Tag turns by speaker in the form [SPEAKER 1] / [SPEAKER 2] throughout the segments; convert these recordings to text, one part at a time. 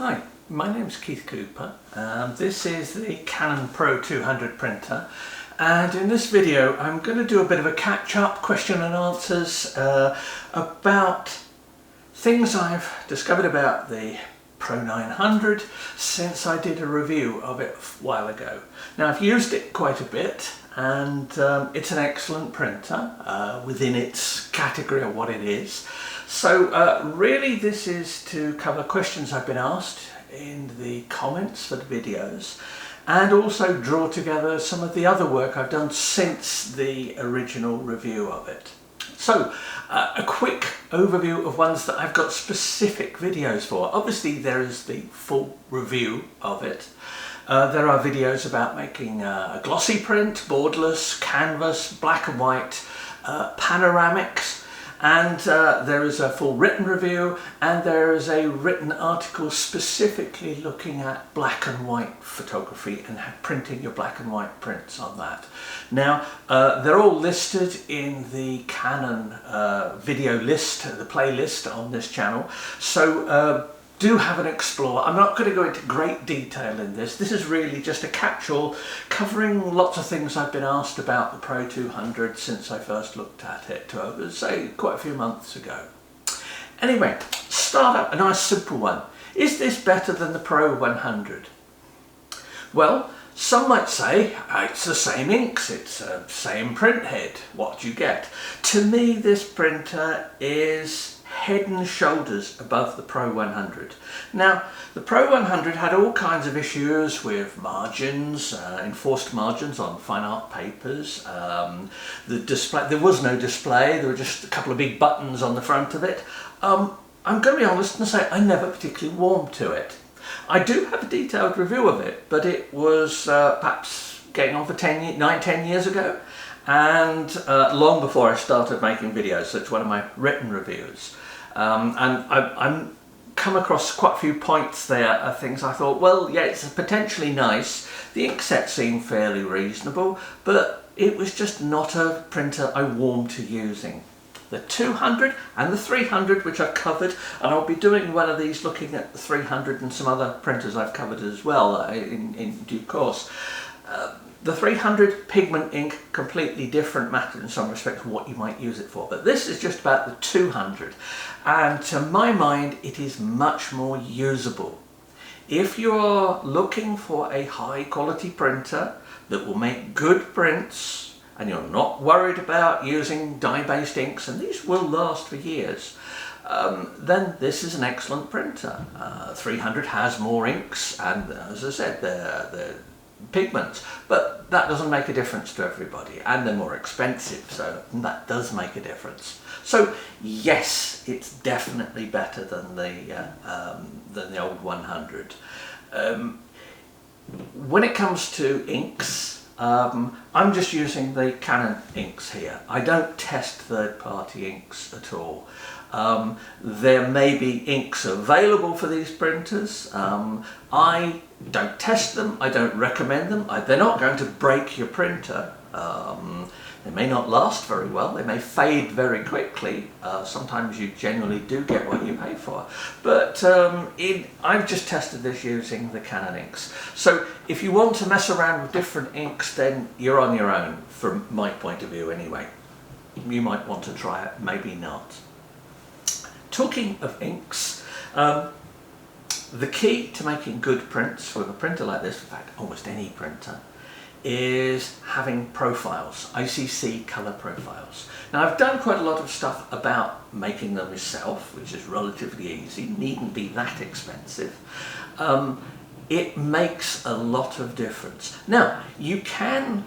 [SPEAKER 1] Hi, my name's Keith Cooper. This is the Canon PRO-200 printer, and in this video I'm going to do a bit of a catch-up, question and answers about things I've discovered about the Pro-900 since I did a review of it a while ago. Now, I've used it quite a bit, and it's an excellent printer within its category of what it is. So really this is to cover questions I've been asked in the comments for the videos, and also draw together some of the other work I've done since the original review of it. So a quick overview of ones that I've got specific videos for. Obviously there is the full review of it. There are videos about making a glossy print, borderless, canvas, black and white, panoramics, and there is a full written review, and there is a written article specifically looking at black and white photography and printing your black and white prints on that. Now they're all listed in the Canon video list, the playlist on this channel, so do have an explore. I'm not going to go into great detail in this. This is really just a catch-all covering lots of things I've been asked about the Pro-200 since I first looked at it, say quite a few months ago. Anyway, start up a nice simple one. Is this better than the Pro-100? Well, some might say it's the same inks, it's the same print head. What do you get? To me, this printer is head and shoulders above the Pro-100. Now, the Pro-100 had all kinds of issues with margins, enforced margins on fine art papers. The display, there was no display, there were just a couple of big buttons on the front of it. I'm going to be honest and say I never particularly warmed to it. I do have a detailed review of it, but it was perhaps getting on for 9-10 years ago, and long before I started making videos, so it's one of my written reviews. And I'm come across quite a few points there of things I thought, well, yeah, it's potentially nice. The ink set seemed fairly reasonable, but it was just not a printer I warmed to using. The 200 and the 300, which I've covered, and I'll be doing one of these looking at the 300 and some other printers I've covered as well in due course. The 300 pigment ink, completely different matter in some respects what you might use it for, but this is just about the 200, and to my mind it is much more usable. If you're looking for a high quality printer that will make good prints and you're not worried about using dye-based inks, and these will last for years, then this is an excellent printer. 300 has more inks, and as I said, they're pigments, but that doesn't make a difference to everybody, and they're more expensive, so that does make a difference. So yes, it's definitely better than the old 100. When it comes to inks, I'm just using the Canon inks here. I don't test third-party inks at all. There may be inks available for these printers. I don't test them, I don't recommend them. They're not going to break your printer. They may not last very well, they may fade very quickly. Sometimes you genuinely do get what you pay for. But I've just tested this using the Canon inks. So if you want to mess around with different inks, then you're on your own, from my point of view anyway. You might want to try it, maybe not. Talking of inks, the key to making good prints with a printer like this, in fact almost any printer, is having profiles, ICC colour profiles. Now, I've done quite a lot of stuff about making them myself, which is relatively easy, needn't be that expensive. It makes a lot of difference. Now, you can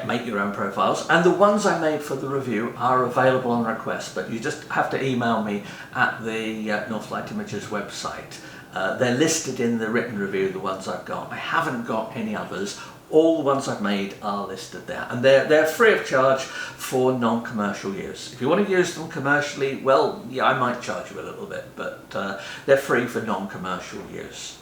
[SPEAKER 1] make your own profiles, and the ones I made for the review are available on request, but you just have to email me at the Northlight Images website. They're listed in the written review, the ones I've got. I haven't got any others. All the ones I've made are listed there, and they're free of charge for non-commercial use. If you want to use them commercially, well, yeah, I might charge you a little bit, but they're free for non-commercial use.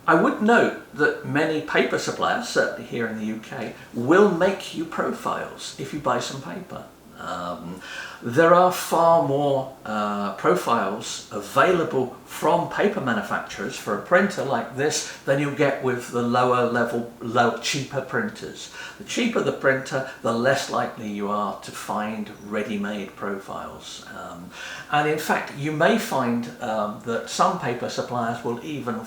[SPEAKER 1] I would note that many paper suppliers, certainly here in the UK, will make you profiles if you buy some paper. There are far more profiles available from paper manufacturers for a printer like this than you'll get with the lower level, cheaper printers. The cheaper the printer, the less likely you are to find ready-made profiles. And in fact, you may find that some paper suppliers will even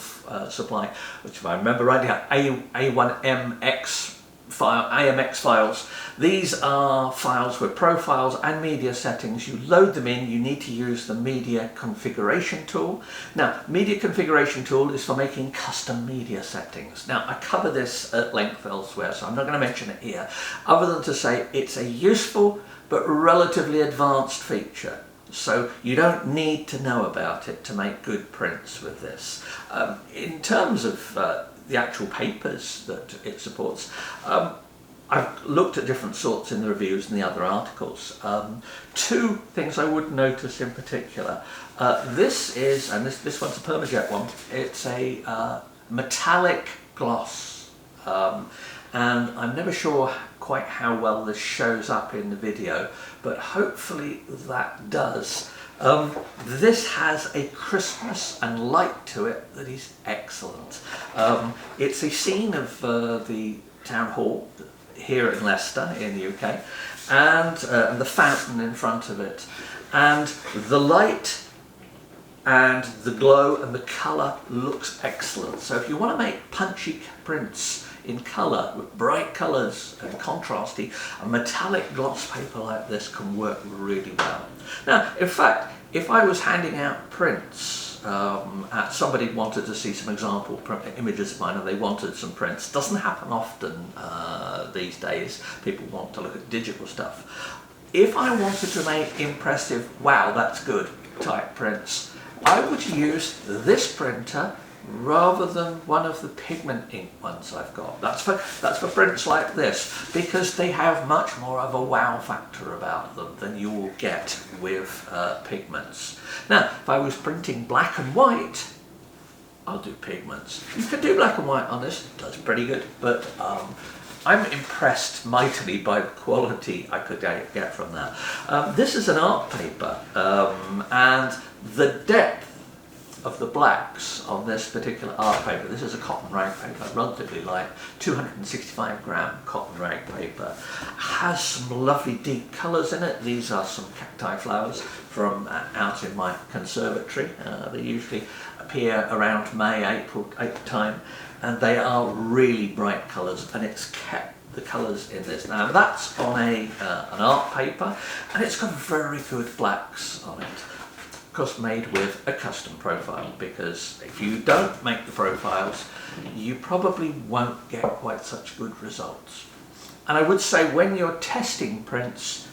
[SPEAKER 1] supply, which if I remember rightly, A1MX AMX files. These are files with profiles and media settings. You load them in, you need to use the media configuration tool. Now, media configuration tool is for making custom media settings. Now, I cover this at length elsewhere, so I'm not going to mention it here, other than to say it's a useful but relatively advanced feature. So you don't need to know about it to make good prints with this. In terms of the actual papers that it supports, I've looked at different sorts in the reviews and the other articles. Two things I would notice in particular. This is, and this one's a Permajet one, it's a metallic gloss. And I'm never sure quite how well this shows up in the video, but hopefully that does. This has a crispness and light to it that is excellent. It's a scene of the town hall here in Leicester in the UK, and the fountain in front of it, and the light and the glow and the colour looks excellent. So if you want to make punchy prints in colour with bright colours and contrasty, a metallic gloss paper like this can work really well. Now, in fact, if I was handing out prints, somebody wanted to see some example images of mine and they wanted some prints, doesn't happen often these days, people want to look at digital stuff. If I wanted to make impressive, wow, that's good type prints, I would use this printer rather than one of the pigment ink ones I've got. That's for prints like this, because they have much more of a wow factor about them than you will get with pigments. Now, if I was printing black and white, I'll do pigments. You could do black and white on this, that's pretty good, but I'm impressed mightily by the quality I could get from that. This is an art paper, and the depth of the blacks on this particular art paper, this is a cotton rag paper, relatively light, 265 gram cotton rag paper, has some lovely deep colours in it. These are some cacti flowers from out in my conservatory. They usually appear around May, April time, and they are really bright colours, and it's kept the colours in this. Now that's on an art paper, and it's got very good blacks on it. Of course, made with a custom profile, because if you don't make the profiles, you probably won't get quite such good results. And I would say when you're testing prints,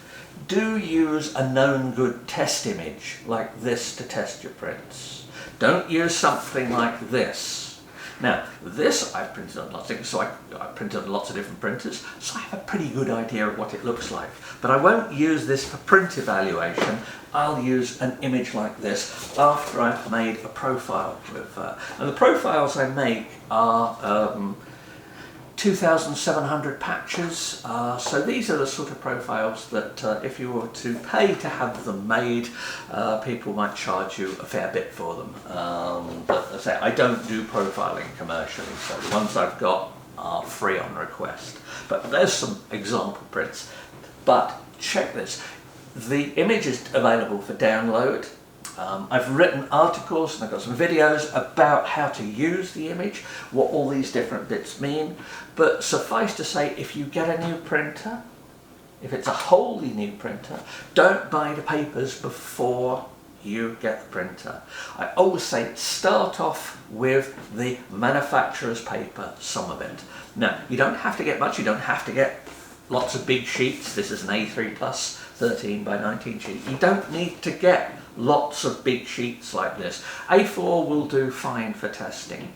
[SPEAKER 1] do use a known good test image like this to test your prints. Don't use something like this. Now, this I've printed on lots of things, so I printed on lots of different printers, so I have a pretty good idea of what it looks like. But I won't use this for print evaluation. I'll use an image like this after I've made a profile with and the profiles I make are 2,700 patches, so these are the sort of profiles that if you were to pay to have them made, people might charge you a fair bit for them. But as I say, I don't do profiling commercially, so the ones I've got are free on request. But there's some example prints. But check this, the image is available for download. I've written articles and I've got some videos about how to use the image, what all these different bits mean, but suffice to say, if you get a new printer, if it's a wholly new printer, don't buy the papers before you get the printer. I always say start off with the manufacturer's paper, some of it. Now, you don't have to get much, you don't have to get lots of big sheets. This is an A3 plus 13 by 19 sheet. You don't need to get lots of big sheets like this. A4 will do fine for testing.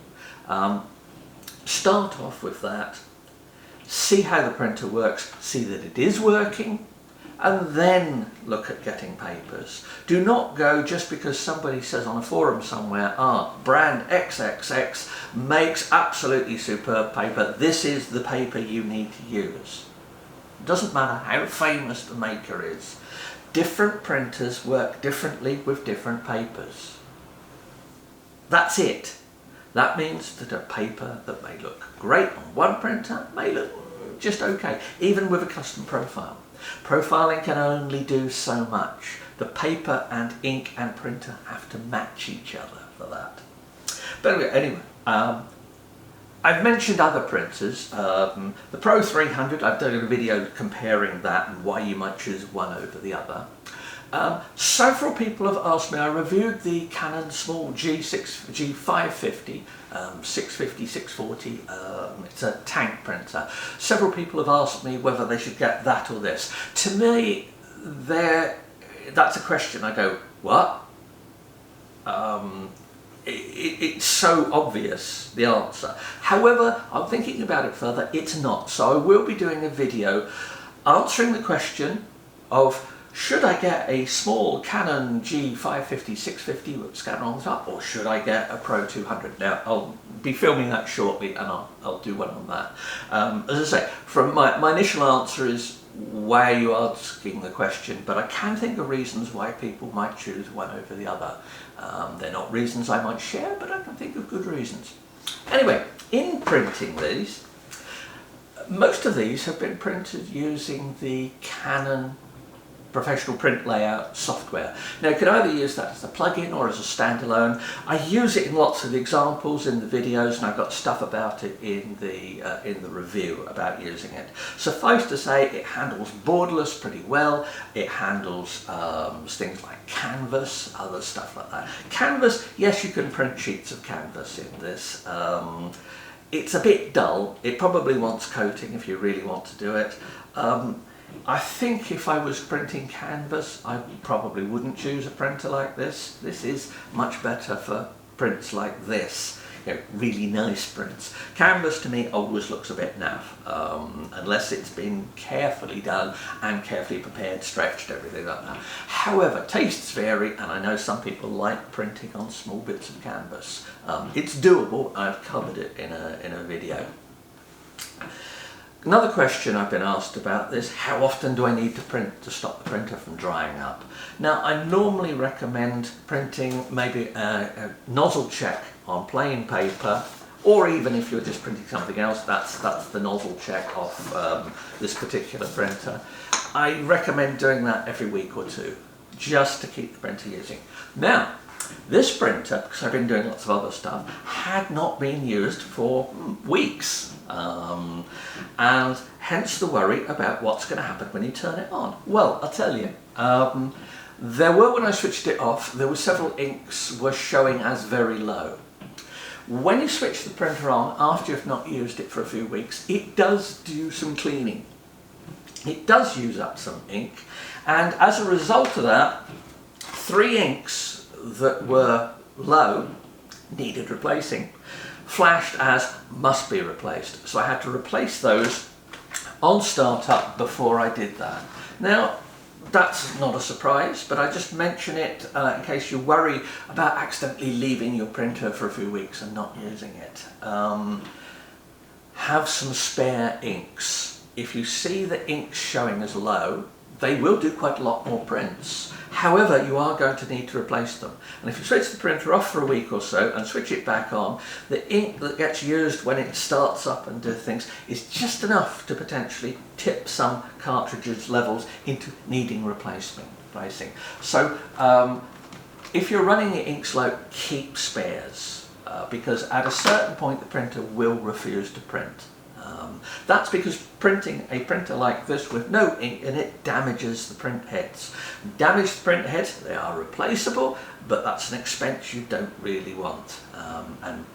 [SPEAKER 1] Start off with that, see how the printer works, see that it is working, and then look at getting papers. Do not go just because somebody says on a forum somewhere, brand XXX makes absolutely superb paper, this is the paper you need to use. It doesn't matter how famous the maker is. Different printers work differently with different papers. That's it. That means that a paper that may look great on one printer may look just okay, even with a custom profile. Profiling can only do so much. The paper and ink and printer have to match each other for that. But anyway, I've mentioned other printers. The Pro-200, I've done a video comparing that and why you might choose one over the other. Several people have asked me, I reviewed the Canon small G550, 650, 640, it's a tank printer. Several people have asked me whether they should get that or this. To me, that's a question. I go, what? It's so obvious, the answer. However, I'm thinking about it further, it's not. So I will be doing a video answering the question of, should I get a small Canon G550, 650 with scanner on the top, or should I get a Pro-200? Now, I'll be filming that shortly and I'll do one on that. As I say, from my initial answer is, why are you asking the question? But I can think of reasons why people might choose one over the other. They're not reasons I might share, but I can think of good reasons. Anyway, in printing these, most of these have been printed using the Canon professional print layout software. Now you can either use that as a plugin or as a standalone. I use it in lots of examples in the videos, and I've got stuff about it in the review about using it. Suffice to say, it handles Borderless pretty well. It handles things like canvas, other stuff like that. Canvas, yes, you can print sheets of canvas in this. It's a bit dull. It probably wants coating if you really want to do it. I think if I was printing canvas, I probably wouldn't choose a printer like this. This is much better for prints like this, you know, really nice prints. Canvas to me always looks a bit naff, unless it's been carefully done and carefully prepared, stretched, everything like that. However, tastes vary, and I know some people like printing on small bits of canvas. It's doable. I've covered it in a video. Another question I've been asked about this: how often do I need to print to stop the printer from drying up? Now, I normally recommend printing maybe a nozzle check on plain paper, or even if you're just printing something else, that's the nozzle check off this particular printer. I recommend doing that every week or two, just to keep the printer using. Now, this printer, because I've been doing lots of other stuff, had not been used for weeks. And hence the worry about what's going to happen when you turn it on. Well, I'll tell you, when I switched it off, there were several inks were showing as very low. When you switch the printer on, after you've not used it for a few weeks, it does do some cleaning. It does use up some ink, and as a result of that, 3 inks that were low needed replacing. Flashed as must be replaced. So I had to replace those on startup before I did that. Now, that's not a surprise, but I just mention it in case you worry about accidentally leaving your printer for a few weeks and not using it. Have some spare inks. If you see the inks showing as low, they will do quite a lot more prints. However, you are going to need to replace them. And if you switch the printer off for a week or so and switch it back on, the ink that gets used when it starts up and does things is just enough to potentially tip some cartridges levels into needing replacing. So if you're running your ink slow, keep spares, because at a certain point the printer will refuse to print. That's because printing a printer like this with no ink in it damages the print heads. Damage the print heads, they are replaceable, but that's an expense you don't really want. And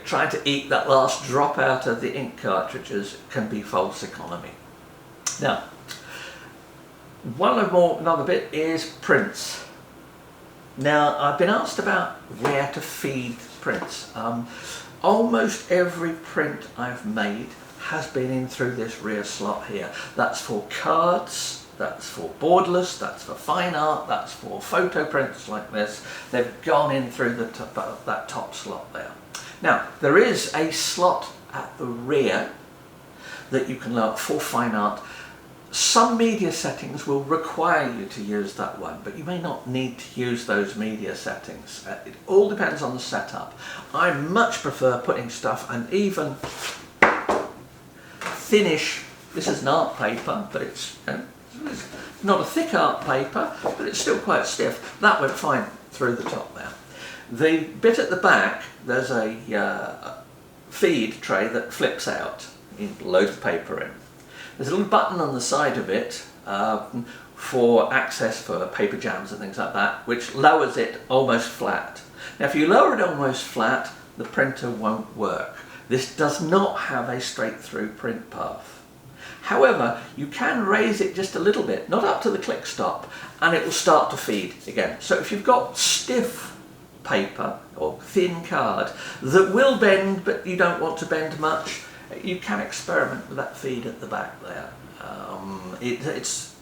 [SPEAKER 1] trying to eke that last drop out of the ink cartridges can be false economy. Now, another bit is prints. Now, I've been asked about where to feed prints. Almost every print I've made has been in through this rear slot here. That's for cards, that's for Borderless, that's for fine art, that's for photo prints like this. They've gone in through that top slot there. Now, there is a slot at the rear that you can load for fine art. Some media settings will require you to use that one, but you may not need to use those media settings. It all depends on the setup. I much prefer putting stuff and even thinnish. This is an art paper, but it's, it's not a thick art paper, but it's still quite stiff. That went fine through the top there. The bit at the back, there's a feed tray that flips out. You load the paper in. There's a little button on the side of it for access for paper jams and things like that, which lowers it almost flat. Now if you lower it almost flat, the printer won't work. This does not have a straight through print path. However, you can raise it just a little bit, not up to the click stop, and it will start to feed again. So if you've got stiff paper or thin card that will bend but you don't want to bend much, you can experiment with that feed at the back there. It's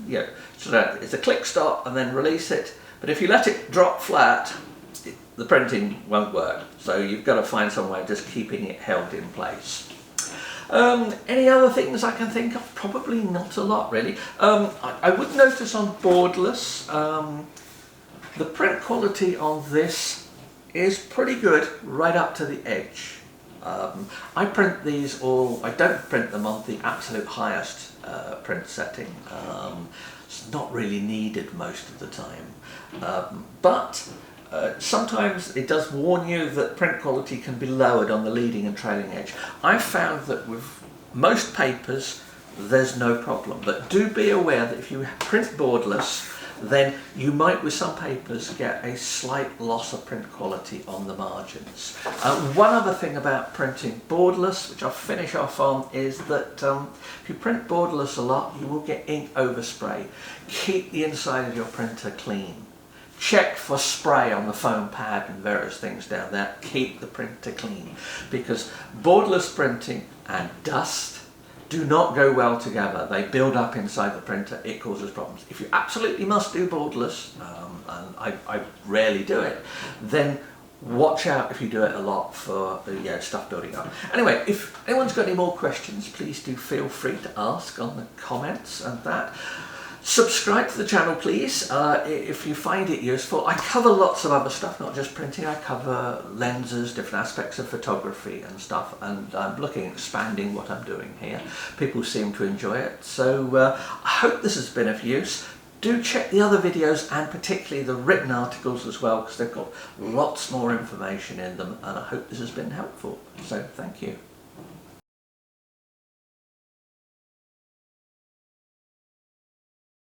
[SPEAKER 1] a click stop and then release it, but if you let it drop flat, the printing won't work. So you've got to find some way of just keeping it held in place. Any other things I can think of? Probably not a lot really. I would notice on Borderless, the print quality on this is pretty good right up to the edge. I print these all, I don't print them on the absolute highest print setting. It's not really needed most of the time. But sometimes it does warn you that print quality can be lowered on the leading and trailing edge. I've found that with most papers there's no problem, but do be aware that if you print Borderless, then you might with some papers get a slight loss of print quality on the margins. One other thing about printing Borderless, which I'll finish off on, is that if you print Borderless a lot, you will get ink overspray. Keep the inside of your printer clean. Check for spray on the foam pad and various things down there. Keep the printer clean, because Borderless printing and dust do not go well together. They build up inside the printer, it causes problems. If you absolutely must do Borderless, and I rarely do it, then watch out if you do it a lot for stuff building up. Anyway, if anyone's got any more questions, please do feel free to ask on the comments and that. Subscribe to the channel please if you find it useful. I cover lots of other stuff, not just printing. I cover lenses, different aspects of photography and stuff, and I'm looking at expanding what I'm doing here. People seem to enjoy it, so I hope this has been of use. Do check the other videos and particularly the written articles as well, because they've got lots more information in them, and I hope this has been helpful. So thank you.